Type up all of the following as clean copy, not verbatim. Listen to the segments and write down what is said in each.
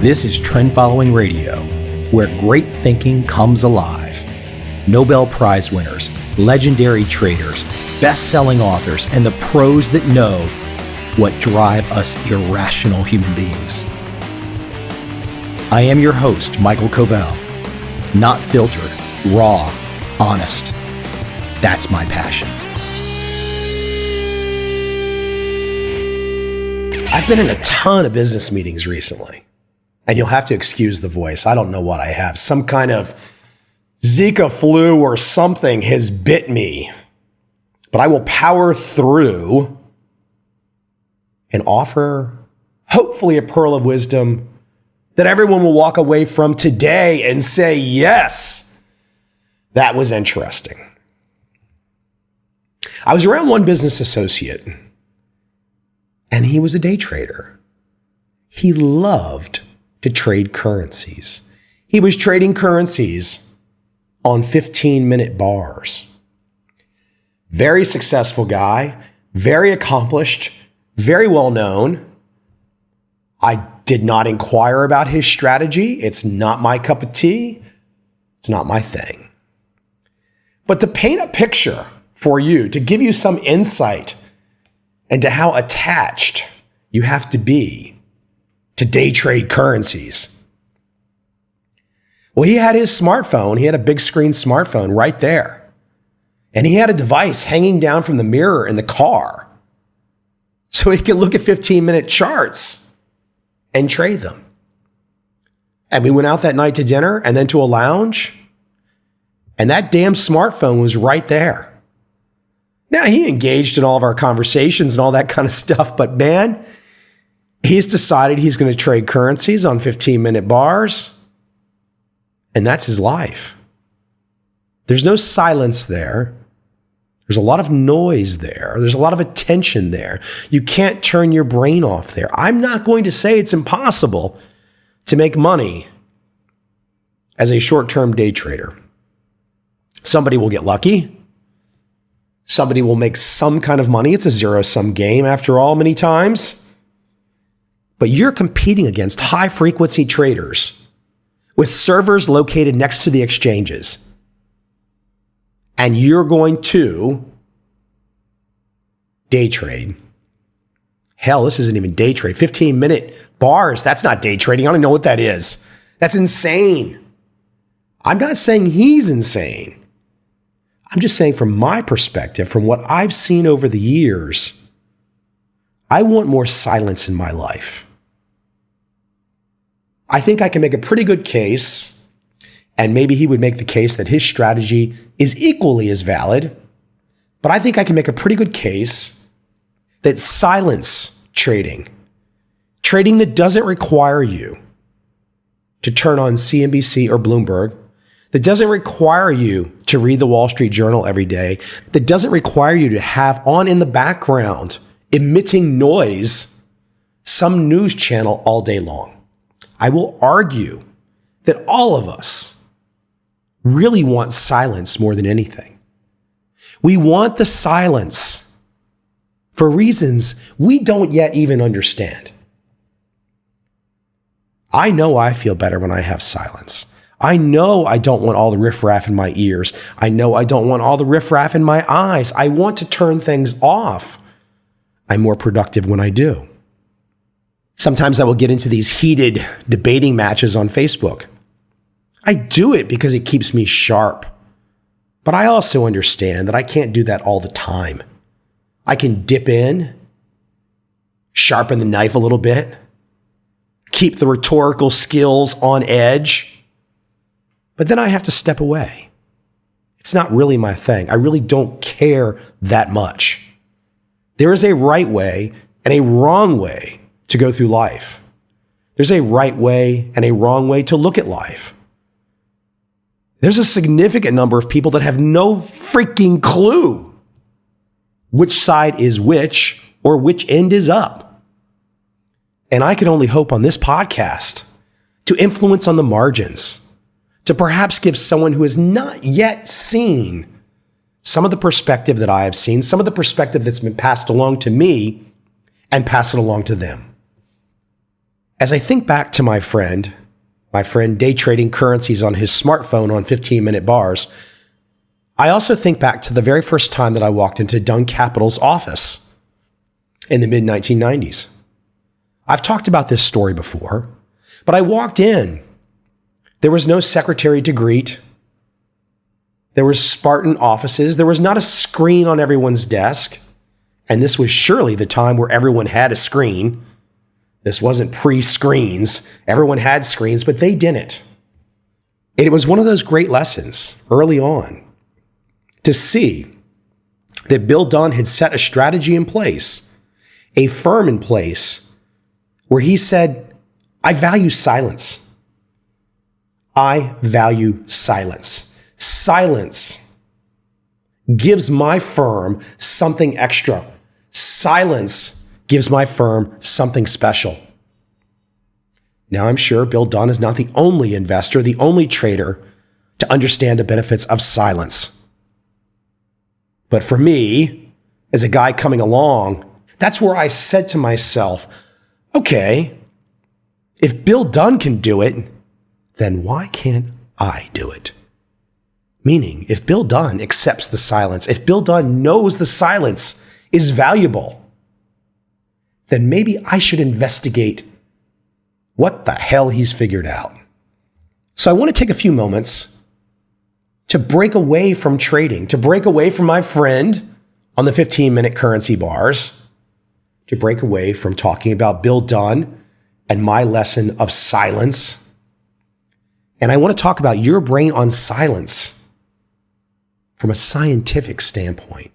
This is Trend Following Radio, where great thinking comes alive. Nobel Prize winners, legendary traders, best-selling authors, and the pros that know what drive us irrational human beings. I am your host, Michael Covel. Not filtered, raw, honest. That's my passion. I've been in a ton of business meetings recently, and you'll have to excuse the voice. I don't know what I have. Some kind of Zika flu or something has bit me, but I will power through and offer, hopefully, a pearl of wisdom that everyone will walk away from today and say, yes, that was interesting. I was around one business associate, and he was a day trader. He loved to trade currencies. He was trading currencies on 15-minute bars. Very successful guy, very accomplished, very well known. I did not inquire about his strategy. It's not my cup of tea. It's not my thing. But to paint a picture for you, to give you some insight into how attached you have to be to day trade currencies. Well, he had his smartphone. He had a big screen smartphone right there. And he had a device hanging down from the mirror in the car so he could look at 15-minute charts and trade them. And we went out that night to dinner and then to a lounge, and that damn smartphone was right there. Now, he engaged in all of our conversations and all that kind of stuff, but man, he's decided he's going to trade currencies on 15-minute bars, and that's his life. There's no silence there. There's a lot of noise there. There's a lot of attention there. You can't turn your brain off there. I'm not going to say it's impossible to make money as a short-term day trader. Somebody will get lucky. Somebody will make some kind of money. It's a zero-sum game after all, many times. But you're competing against high-frequency traders with servers located next to the exchanges. And you're going to day trade. Hell, this isn't even day trade. 15-minute bars, that's not day trading. I don't know what that is. That's insane. I'm not saying he's insane. I'm just saying from my perspective, from what I've seen over the years, I want more silence in my life. I think I can make a pretty good case, and maybe he would make the case that his strategy is equally as valid, but I think I can make a pretty good case that silence trading that doesn't require you to turn on CNBC or Bloomberg, that doesn't require you to read the Wall Street Journal every day, that doesn't require you to have on in the background, emitting noise, some news channel all day long. I will argue that all of us really want silence more than anything. We want the silence for reasons we don't yet even understand. I know I feel better when I have silence. I know I don't want all the riffraff in my ears. I know I don't want all the riffraff in my eyes. I want to turn things off. I'm more productive when I do. Sometimes I will get into these heated debating matches on Facebook. I do it because it keeps me sharp. But I also understand that I can't do that all the time. I can dip in, sharpen the knife a little bit, keep the rhetorical skills on edge, but then I have to step away. It's not really my thing. I really don't care that much. There is a right way and a wrong way to go through life. There's a right way and a wrong way to look at life. There's a significant number of people that have no freaking clue which side is which or which end is up. And I can only hope on this podcast to influence on the margins, to perhaps give someone who has not yet seen some of the perspective that I have seen, some of the perspective that's been passed along to me, and pass it along to them. As I think back to my friend day trading currencies on his smartphone on 15-minute bars, I also think back to the very first time that I walked into Dunn Capital's office in the mid-1990s. I've talked about this story before, but I walked in. There was no secretary to greet. There were Spartan offices. There was not a screen on everyone's desk. And this was surely the time where everyone had a screen. This wasn't pre-screens. Everyone had screens, but they didn't. And it was one of those great lessons early on to see that Bill Dunn had set a strategy in place, a firm in place, where he said, I value silence. I value silence. Silence gives my firm something extra. Silence gives my firm something special. Now, I'm sure Bill Dunn is not the only investor, the only trader to understand the benefits of silence. But for me, as a guy coming along, that's where I said to myself, okay, if Bill Dunn can do it, then why can't I do it? Meaning, if Bill Dunn accepts the silence, if Bill Dunn knows the silence is valuable, then maybe I should investigate what the hell he's figured out. So I want to take a few moments to break away from trading, to break away from my friend on the 15-minute currency bars, to break away from talking about Bill Dunn and my lesson of silence. And I want to talk about your brain on silence from a scientific standpoint,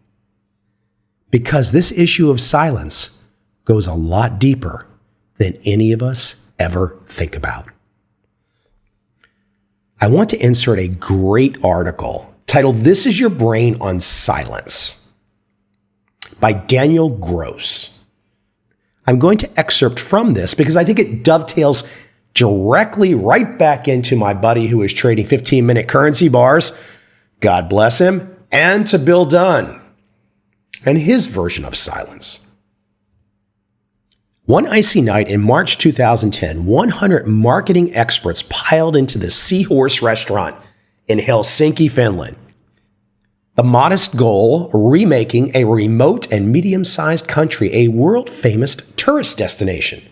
because this issue of silence goes a lot deeper than any of us ever think about. I want to insert a great article titled, This is Your Brain on Silence by Daniel Gross. I'm going to excerpt from this because I think it dovetails directly right back into my buddy who is trading 15-minute currency bars, God bless him, and to Bill Dunn and his version of silence. One icy night in March 2010, 100 marketing experts piled into the Seahorse restaurant in Helsinki, Finland. The modest goal, remaking a remote and medium-sized country a world-famous tourist destination.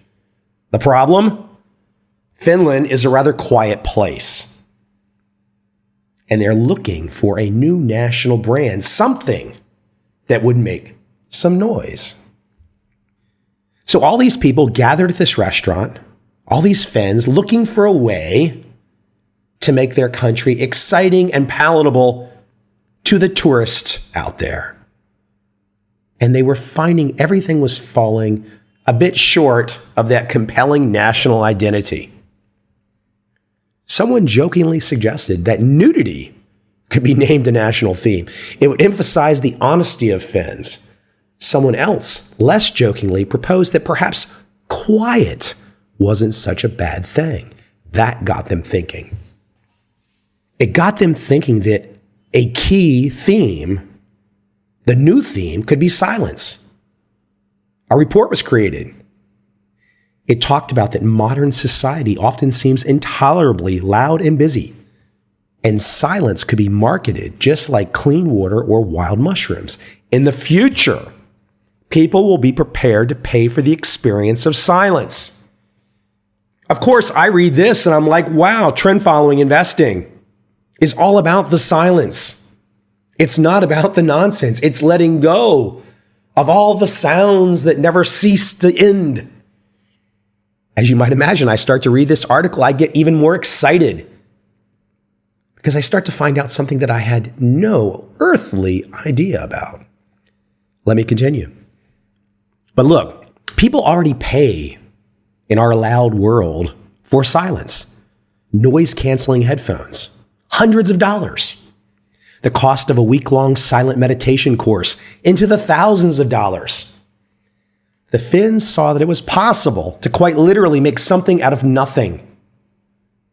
The problem? Finland is a rather quiet place. And they're looking for a new national brand, something that would make some noise. So all these people gathered at this restaurant, all these Finns looking for a way to make their country exciting and palatable to the tourists out there. And they were finding everything was falling a bit short of that compelling national identity. Someone jokingly suggested that nudity could be named a national theme. It would emphasize the honesty of Finns. Someone else, less jokingly, proposed that perhaps quiet wasn't such a bad thing. That got them thinking. It got them thinking that a key theme, the new theme, could be silence. A report was created. It talked about that modern society often seems intolerably loud and busy, and silence could be marketed just like clean water or wild mushrooms. In the future, people will be prepared to pay for the experience of silence. Of course, I read this and I'm like, wow, trend following investing is all about the silence. It's not about the nonsense. It's letting go of all the sounds that never cease to end. As you might imagine, I start to read this article, I get even more excited because I start to find out something that I had no earthly idea about. Let me continue. But look, people already pay in our loud world for silence. Noise-canceling headphones, hundreds of dollars. The cost of a week-long silent meditation course, into the thousands of dollars. The Finns saw that it was possible to quite literally make something out of nothing.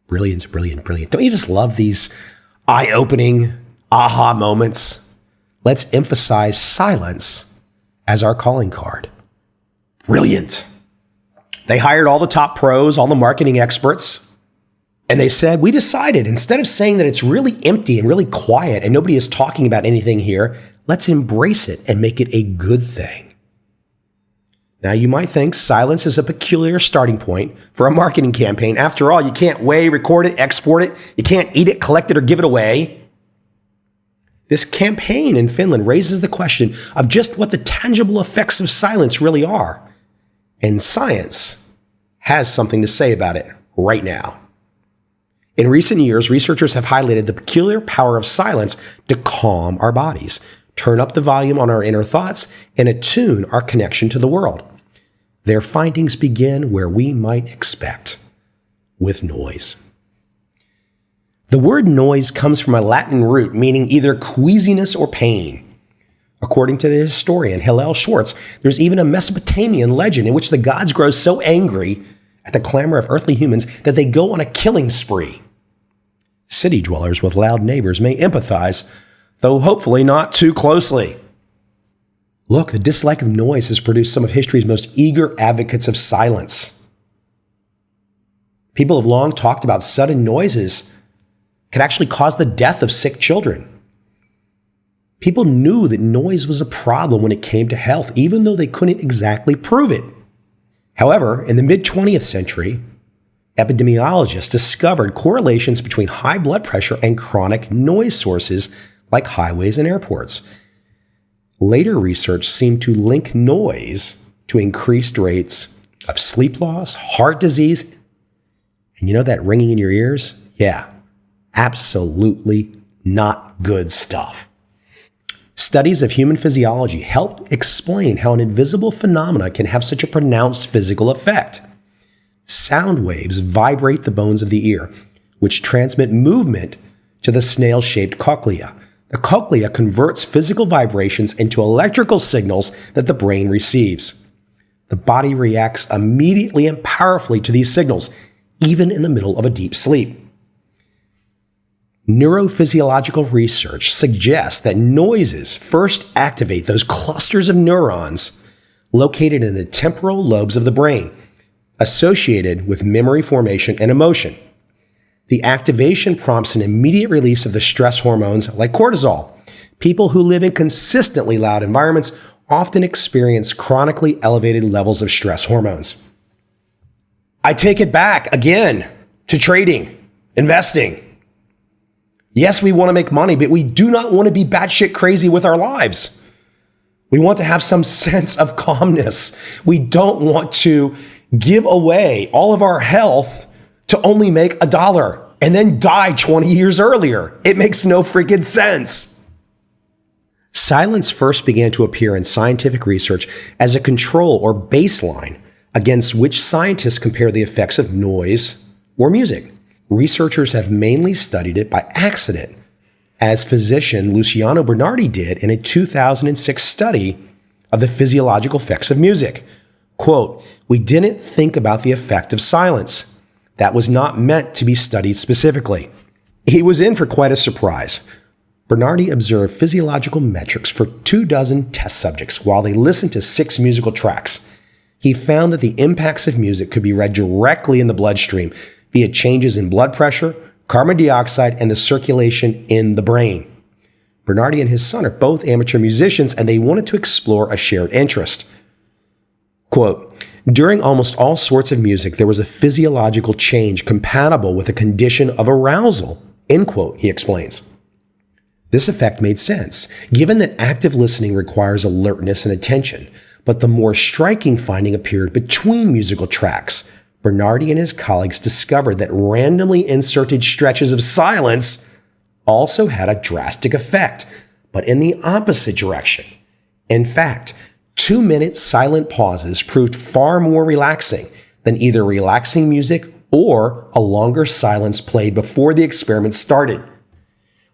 Brilliant, brilliant, brilliant. Don't you just love these eye-opening aha moments? Let's emphasize silence as our calling card. Brilliant. They hired all the top pros, all the marketing experts, and they said, we decided instead of saying that it's really empty and really quiet and nobody is talking about anything here, let's embrace it and make it a good thing. Now, you might think silence is a peculiar starting point for a marketing campaign. After all, you can't weigh, record it, export it. You can't eat it, collect it, or give it away. This campaign in Finland raises the question of just what the tangible effects of silence really are. And science has something to say about it right now. In recent years, researchers have highlighted the peculiar power of silence to calm our bodies, turn up the volume on our inner thoughts, and attune our connection to the world. Their findings begin where we might expect, with noise. The word noise comes from a Latin root meaning either queasiness or pain. According to the historian Hillel Schwartz, there's even a Mesopotamian legend in which the gods grow so angry at the clamor of earthly humans that they go on a killing spree. City dwellers with loud neighbors may empathize, though hopefully not too closely. Look, the dislike of noise has produced some of history's most eager advocates of silence. People have long talked about sudden noises could actually cause the death of sick children. People knew that noise was a problem when it came to health, even though they couldn't exactly prove it. However, in the mid-20th century, epidemiologists discovered correlations between high blood pressure and chronic noise sources like highways and airports. Later research seemed to link noise to increased rates of sleep loss, heart disease, and you know that ringing in your ears? Yeah, absolutely not good stuff. Studies of human physiology helped explain how an invisible phenomena can have such a pronounced physical effect. Sound waves vibrate the bones of the ear, which transmit movement to the snail-shaped cochlea. The cochlea converts physical vibrations into electrical signals that the brain receives. The body reacts immediately and powerfully to these signals, even in the middle of a deep sleep. Neurophysiological research suggests that noises first activate those clusters of neurons located in the temporal lobes of the brain, associated with memory formation and emotion. The activation prompts an immediate release of the stress hormones like cortisol. People who live in consistently loud environments often experience chronically elevated levels of stress hormones. I take it back again to trading, investing. Yes, we want to make money, but we do not want to be batshit crazy with our lives. We want to have some sense of calmness. We don't want to give away all of our health to only make $1 and then die 20 years earlier. It makes no freaking sense. Silence first began to appear in scientific research as a control or baseline against which scientists compare the effects of noise or music. Researchers have mainly studied it by accident, as physician Luciano Bernardi did in a 2006 study of the physiological effects of music. Quote, "We didn't think about the effect of silence. That was not meant to be studied specifically." He was in for quite a surprise. Bernardi observed physiological metrics for 24 test subjects while they listened to 6 musical tracks. He found that the impacts of music could be read directly in the bloodstream via changes in blood pressure, carbon dioxide, and the circulation in the brain. Bernardi and his son are both amateur musicians, and they wanted to explore a shared interest. Quote, "During almost all sorts of music, there was a physiological change compatible with a condition of arousal," end quote, he explains. This effect made sense, given that active listening requires alertness and attention, but the more striking finding appeared between musical tracks. Bernardi and his colleagues discovered that randomly inserted stretches of silence also had a drastic effect, but in the opposite direction. In fact, 2-minute silent pauses proved far more relaxing than either relaxing music or a longer silence played before the experiment started.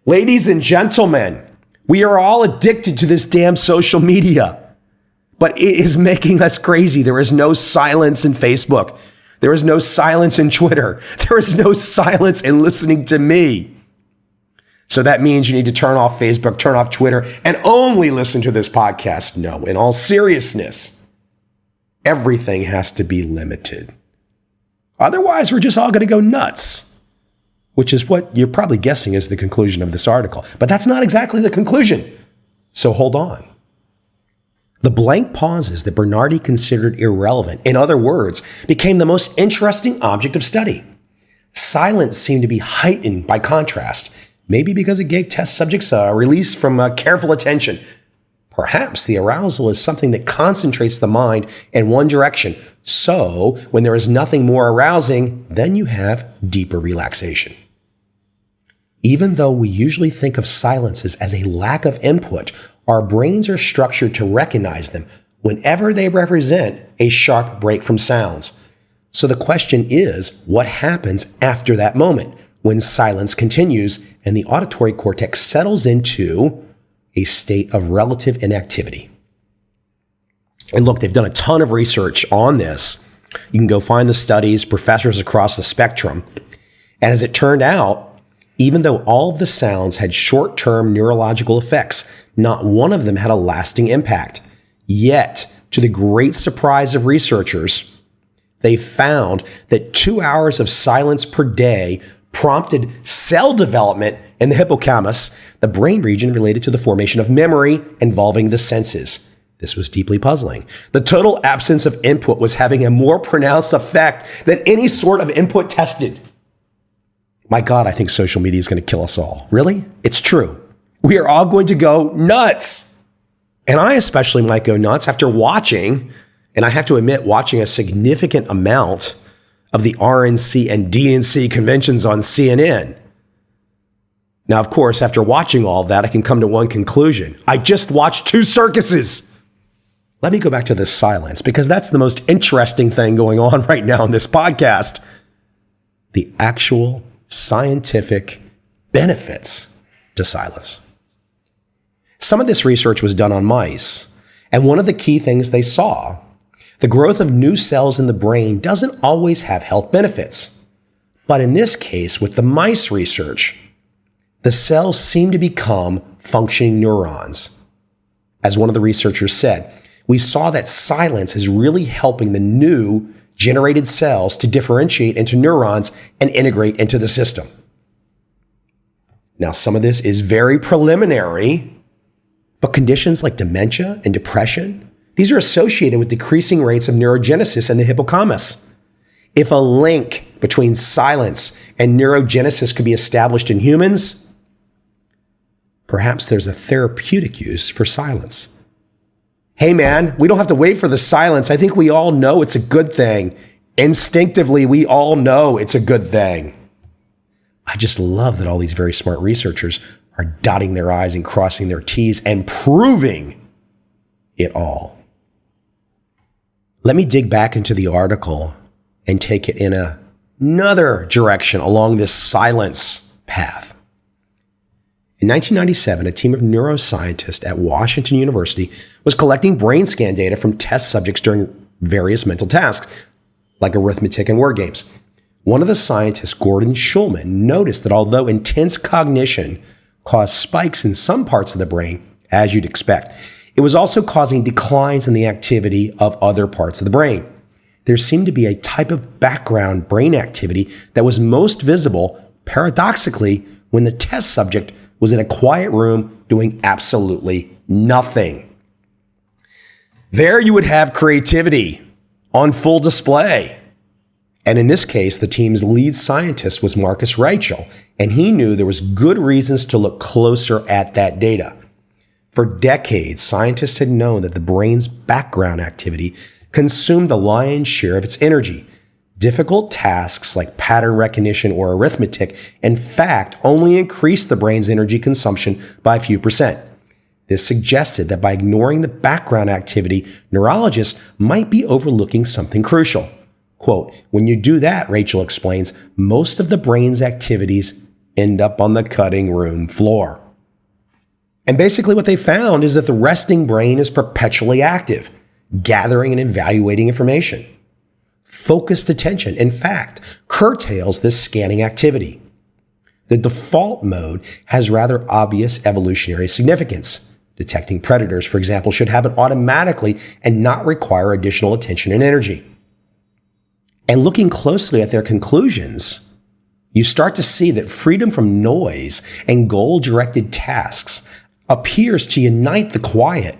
Ladies and gentlemen, we are all addicted to this damn social media, but it is making us crazy. There is no silence in Facebook. There is no silence in Twitter. There is no silence in listening to me. So that means you need to turn off Facebook, turn off Twitter, and only listen to this podcast. No, in all seriousness, Everything has to be limited. Otherwise, we're just all going to go nuts, which is what you're probably guessing is the conclusion of this article. But that's not exactly the conclusion. So hold on. The blank pauses that Bernardi considered irrelevant, in other words, became the most interesting object of study. Silence seemed to be heightened by contrast, maybe because it gave test subjects a release from careful attention. Perhaps the arousal is something that concentrates the mind in one direction. So when there is nothing more arousing, then you have deeper relaxation. Even though we usually think of silences as a lack of input, our brains are structured to recognize them whenever they represent a sharp break from sounds. So the question is, what happens after that moment when silence continues and the auditory cortex settles into a state of relative inactivity? And look, they've done a ton of research on this. You can go find the studies, professors across the spectrum. And as it turned out, even though all of the sounds had short-term neurological effects, not one of them had a lasting impact. Yet, to the great surprise of researchers, they found that 2 hours of silence per day prompted cell development in the hippocampus, the brain region related to the formation of memory involving the senses. This was deeply puzzling. The total absence of input was having a more pronounced effect than any sort of input tested. My God, I think social media is going to kill us all. Really? It's true. We are all going to go nuts. And I especially might go nuts after watching, and I have to admit, watching a significant amount of the RNC and DNC conventions on CNN. Now, of course, after watching all that, I can come to one conclusion. I just watched 2 circuses. Let me go back to this silence, because that's the most interesting thing going on right now in this podcast. The actual scientific benefits to silence. Some of this research was done on mice, and one of the key things they saw, the growth of new cells in the brain doesn't always have health benefits. But in this case, with the mice research, the cells seem to become functioning neurons. As one of the researchers said, we saw that silence is really helping the new generated cells to differentiate into neurons and integrate into the system. Now, some of this is very preliminary, but conditions like dementia and depression, these are associated with decreasing rates of neurogenesis in the hippocampus. If a link between silence and neurogenesis could be established in humans, perhaps there's a therapeutic use for silence. Hey man, we don't have to wait for the silence. I think we all know it's a good thing. Instinctively, we all know it's a good thing. I just love that all these very smart researchers are dotting their I's and crossing their T's and proving it all. Let me dig back into the article and take it in another direction along this silence path. In 1997, a team of neuroscientists at Washington University was collecting brain scan data from test subjects during various mental tasks, like arithmetic and word games. One of the scientists, Gordon Schulman, noticed that although intense cognition caused spikes in some parts of the brain, as you'd expect, it was also causing declines in the activity of other parts of the brain. There seemed to be a type of background brain activity that was most visible, paradoxically, when the test subject was in a quiet room doing absolutely nothing. There you would have creativity on full display. And in this case, the team's lead scientist was Marcus Rachel, and he knew there was good reasons to look closer at that data. For decades, scientists had known that the brain's background activity consumed the lion's share of its energy. Difficult tasks like pattern recognition or arithmetic, in fact, only increased the brain's energy consumption by a few percent. This suggested that by ignoring the background activity, neurologists might be overlooking something crucial. Quote, when you do that, Rachel explains, most of the brain's activities end up on the cutting room floor. And basically what they found is that the resting brain is perpetually active, gathering and evaluating information. Focused attention, in fact, curtails this scanning activity. The default mode has rather obvious evolutionary significance. Detecting predators, for example, should happen automatically and not require additional attention and energy. And looking closely at their conclusions, you start to see that freedom from noise and goal-directed tasks appears to unite the quiet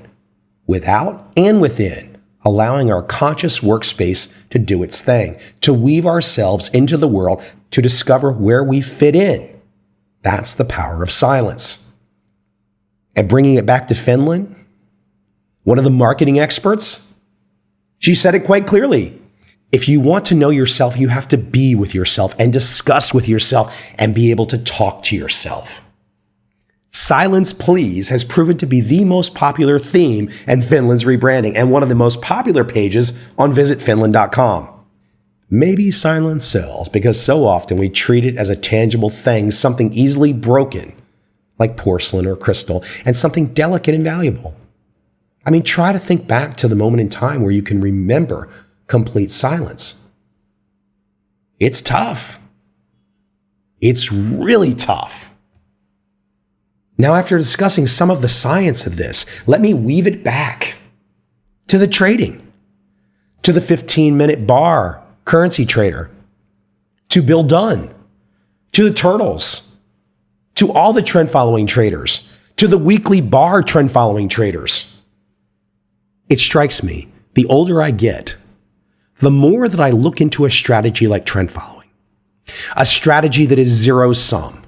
without and within, allowing our conscious workspace to do its thing, to weave ourselves into the world, to discover where we fit in. That's the power of silence. And bringing it back to Finland, one of the marketing experts, she said it quite clearly. If you want to know yourself, you have to be with yourself and discuss with yourself and be able to talk to yourself. Silence, please, has proven to be the most popular theme in Finland's rebranding and one of the most popular pages on visitfinland.com. Maybe silence sells because so often we treat it as a tangible thing, something easily broken, like porcelain or crystal, and something delicate and valuable. I mean, try to think back to the moment in time where you can remember complete silence. It's tough. It's really tough. Now, after discussing some of the science of this, let me weave it back to the trading, to the 15-minute bar currency trader, to Bill Dunn, to the turtles, to all the trend following traders, to the weekly bar trend following traders. It strikes me, the older I get, the more that I look into a strategy like trend following, a strategy that is zero sum,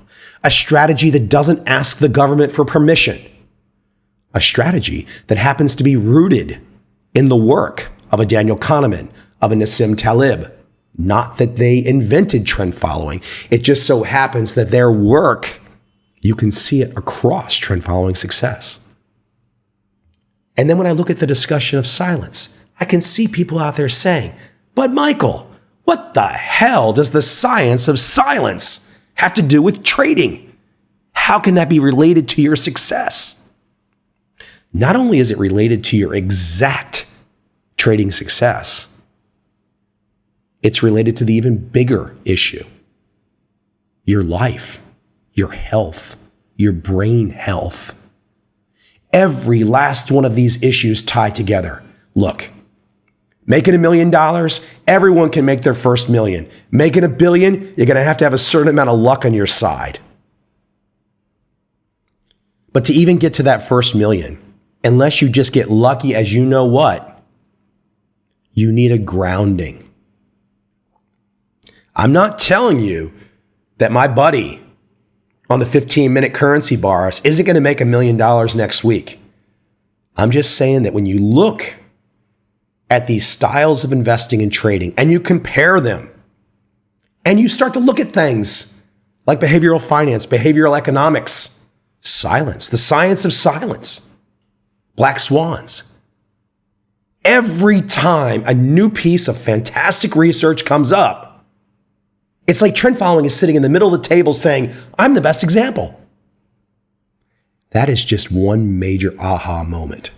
a strategy that doesn't ask the government for permission, a strategy that happens to be rooted in the work of a Daniel Kahneman, of a Nassim Taleb. Not that they invented trend following. It just so happens that their work, you can see it across trend following success. And then when I look at the discussion of silence, I can see people out there saying, but Michael, what the hell does the science of silence have to do with trading? How can that be related to your success? Not only is it related to your exact trading success, it's related to the even bigger issue, your life, your health, your brain health. Every last one of these issues tie together. Look, making $1 million, everyone can make their first million. Making $1 billion, you're going to have a certain amount of luck on your side. But to even get to that first million, unless you just get lucky as you know what, you need a grounding. I'm not telling you that my buddy on the 15-minute currency bars isn't going to make $1 million next week. I'm just saying that when you look at these styles of investing and trading and you compare them and you start to look at things like behavioral finance, behavioral economics, silence, the science of silence, black swans. Every time a new piece of fantastic research comes up, it's like trend following is sitting in the middle of the table saying, I'm the best example. That is just one major aha moment.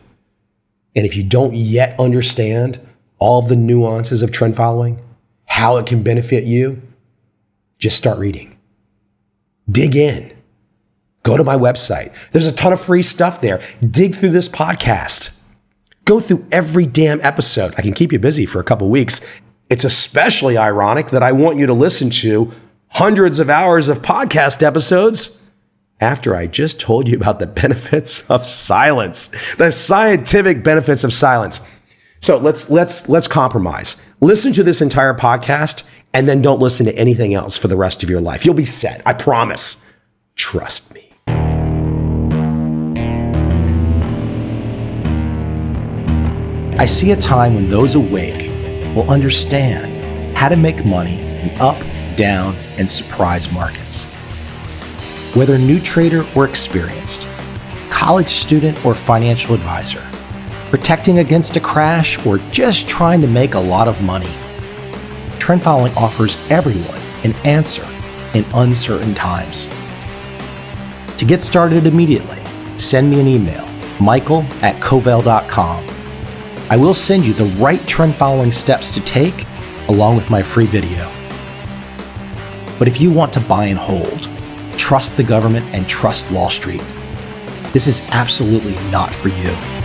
And if you don't yet understand all of the nuances of trend following, how it can benefit you, just start reading. Dig in. Go to my website. There's a ton of free stuff there. Dig through this podcast. Go through every damn episode. I can keep you busy for a couple weeks. It's especially ironic that I want you to listen to hundreds of hours of podcast episodes after I just told you about the benefits of silence, the scientific benefits of silence. So let's compromise. Listen to this entire podcast and then don't listen to anything else for the rest of your life. You'll be set. I promise. Trust me. I see a time when those awake will understand how to make money in up, down, and surprise markets. Whether new trader or experienced, college student or financial advisor, protecting against a crash or just trying to make a lot of money, trend following offers everyone an answer in uncertain times. To get started immediately, send me an email, michael@covel.com. I will send you the right trend following steps to take along with my free video. But if you want to buy and hold, trust the government and trust Wall Street, this is absolutely not for you.